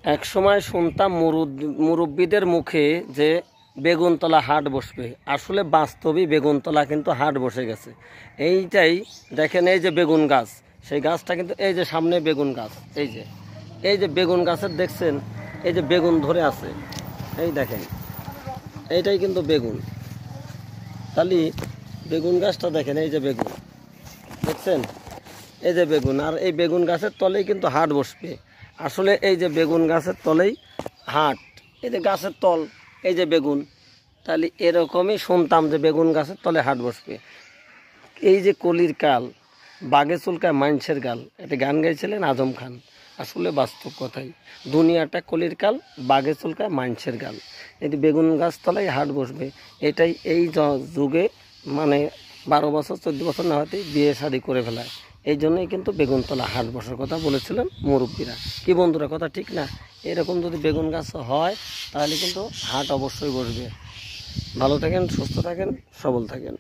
এক সময় শুনতাম মুরব্বীদের মুখে যে বেগুনতলা হাট বসবে, আসলে বাস্তবিক বেগুনতলা কিন্তু হাট বসে গেছে। এইটাই দেখেন, এই যে বেগুন গাছ, সেই গাছটা কিন্তু এই যে সামনে বেগুন গাছ, এই যে বেগুন গাছের দেখছেন, এই যে বেগুন ধরে আছে, এই দেখেন, এইটাই কিন্তু বেগুন। তাহলে বেগুন গাছটা দেখেন, এই যে বেগুন দেখছেন, এই যে বেগুন, আর এই বেগুন গাছের তলেই কিন্তু হাট বসবে। আসলে এই যে বেগুন গাছের তলেই হাট, এই যে গাছের তল, এই যে বেগুন, তাহলে এরকমই শুনতাম যে বেগুন গাছের তলে হাট বসবে। এই যে কলির কাল, বাঘে চুলকায় মানুষের গাল, এটা গান গাইছিলেন আজম খান। আসলে বাস্তব কথাই, দুনিয়াটা কলির কাল, বাঘে চুলকায় মানুষের গাল। এই বেগুন গাছ তলায় হাট বসবে, এটাই এই যুগে মানে 12 বছর 14 বছর না হতেই বিয়ে শাদি করে ফেলায়। এই জন্যই কিন্তু বেগুনতলা হাট বসার কথা বলেছিলেন মুরব্বীরা। কি বন্ধুরা, কথা ঠিক না? এরকম যদি বেগুন গাছ হয় তাহলে কিন্তু হাট অবশ্যই বসবে। ভালো থাকেন, সুস্থ থাকেন, সবল থাকেন।